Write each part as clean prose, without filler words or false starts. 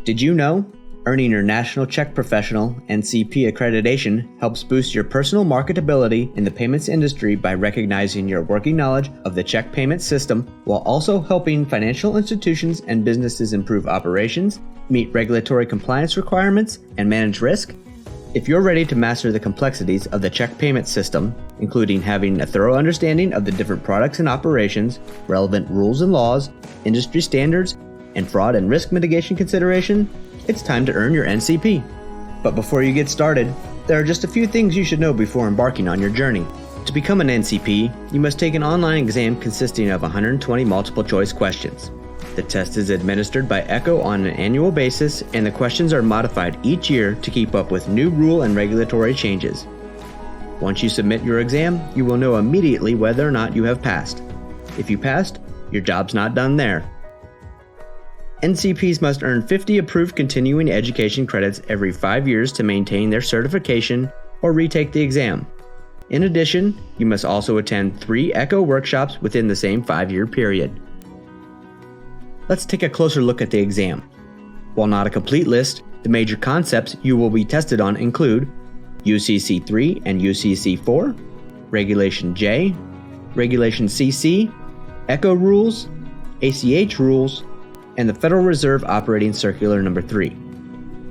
Did you know? Earning your National Check Professional (Ncp) accreditation helps boost your personal marketability in the payments industry by recognizing your working knowledge of the check payment system while also helping financial institutions and businesses improve operations, meet regulatory compliance requirements, and manage risk. If you're ready to master the complexities of the check payment system, including having a thorough understanding of the different products and operations, relevant rules and laws, industry standards, and fraud and risk mitigation consideration, it's time to earn your NCP. But before you get started, there are just a few things you should know before embarking on your journey. To become an NCP, you must take an online exam consisting of 120 multiple choice questions. The test is administered by EPCOR on an annual basis, and the questions are modified each year to keep up with new rule and regulatory changes. Once you submit your exam, you will know immediately whether or not you have passed. If you passed, your job's not done there. NCPs must earn 50 approved continuing education credits every 5 years to maintain their certification or retake the exam. In addition, you must also attend 3 EPCOR workshops within the same 5-year period. Let's take a closer look at the exam. While not a complete list, the major concepts you will be tested on include UCC 3 and UCC 4, Regulation J, Regulation CC, EPCOR rules, ACH rules, and the Federal Reserve Operating Circular No. 3.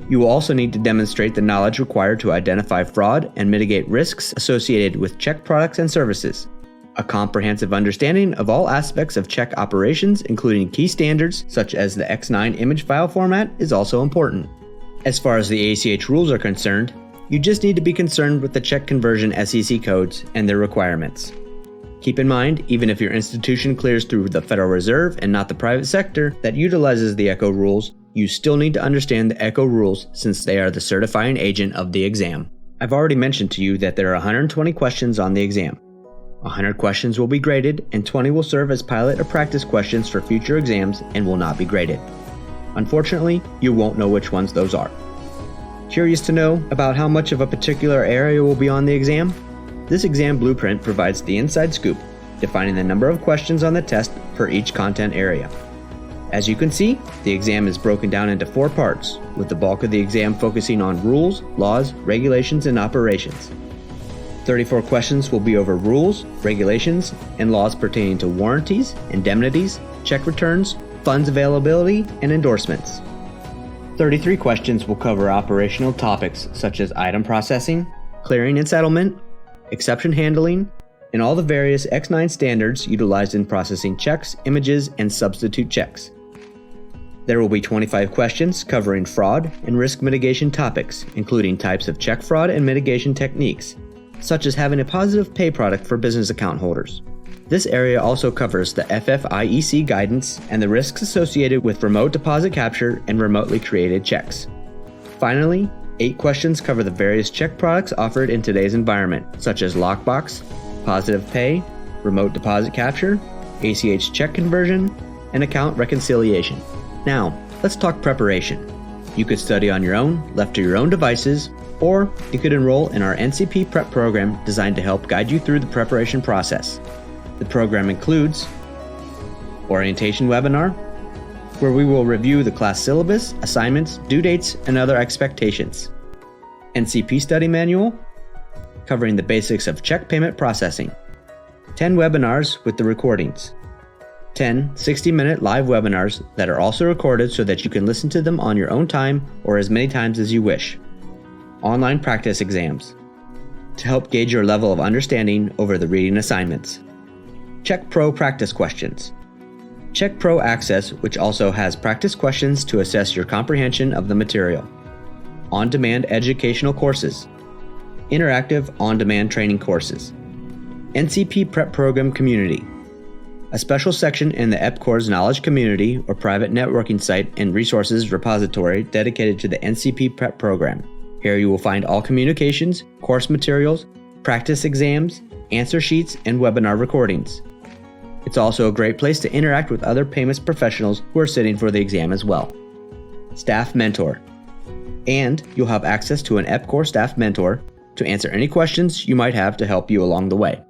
You will also need to demonstrate the knowledge required to identify fraud and mitigate risks associated with check products and services. A comprehensive understanding of all aspects of check operations, including key standards such as the X9 image file format, is also important. As far as the ACH rules are concerned, you just need to be concerned with the check conversion SEC codes and their requirements. Keep in mind, even if your institution clears through the Federal Reserve and not the private sector that utilizes the EPCOR rules, you still need to understand the EPCOR rules since they are the certifying agent of the exam. I've already mentioned to you that there are 120 questions on the exam. 100 questions will be graded and 20 will serve as pilot or practice questions for future exams and will not be graded. Unfortunately, you won't know which ones those are. Curious to know about how much of a particular area will be on the exam? This exam blueprint provides the inside scoop, defining the number of questions on the test per each content area. As you can see, the exam is broken down into 4 parts, with the bulk of the exam focusing on rules, laws, regulations, and operations. 34 questions will be over rules, regulations, and laws pertaining to warranties, indemnities, check returns, funds availability, and endorsements. 33 questions will cover operational topics such as item processing, clearing and settlement, exception handling, and all the various X9 standards utilized in processing checks, images, and substitute checks. There will be 25 questions covering fraud and risk mitigation topics, including types of check fraud and mitigation techniques, such as having a positive pay product for business account holders. This area also covers the FFIEC guidance and the risks associated with remote deposit capture and remotely created checks. Finally, 8 questions cover the various check products offered in today's environment, such as lockbox, positive pay, remote deposit capture, ACH check conversion, and account reconciliation. Now, let's talk preparation. You could study on your own, left to your own devices, or you could enroll in our Ncp Prep Program designed to help guide you through the preparation process. The program includes orientation webinar, where we will review the class syllabus, assignments, due dates, and other expectations. NCP study manual, covering the basics of check payment processing. 10 webinars with the recordings. 10 60-minute live webinars that are also recorded so that you can listen to them on your own time or as many times as you wish. Online practice exams, to help gauge your level of understanding over the reading assignments. Check Pro practice questions. Check Pro Access, which also has practice questions to assess your comprehension of the material. On-demand educational courses. Interactive on-demand training courses. Ncp Prep Program Community. A special section in the EPCOR's Knowledge Community or private networking site and resources repository dedicated to the Ncp Prep Program. Here you will find all communications, course materials, practice exams, answer sheets, and webinar recordings. It's also a great place to interact with other payments professionals who are sitting for the exam as well. Staff Mentor. And you'll have access to an EPCOR staff mentor to answer any questions you might have to help you along the way.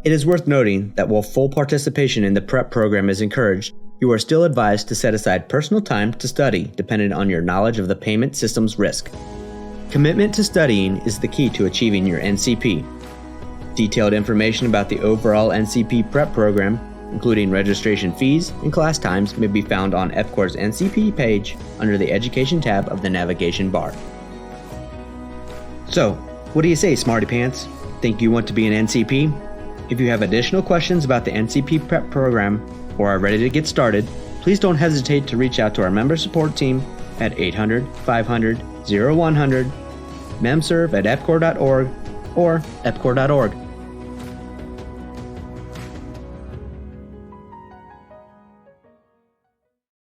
It is worth noting that while full participation in the prep program is encouraged, You are still advised to set aside personal time to study dependent on your knowledge of the payment system's risk. Commitment to studying is the key to achieving your NCP. Detailed information about the overall Ncp Prep Program, including registration fees and class times, may be found on EPCOR's Ncp page under the Education tab of the navigation bar. So, what do you say, Smarty Pants? Think you want to be an NCP? If you have additional questions about the Ncp Prep Program or are ready to get started, please don't hesitate to reach out to our member support team at 800-500-0100, memserve@epcor.org, or epcor.org.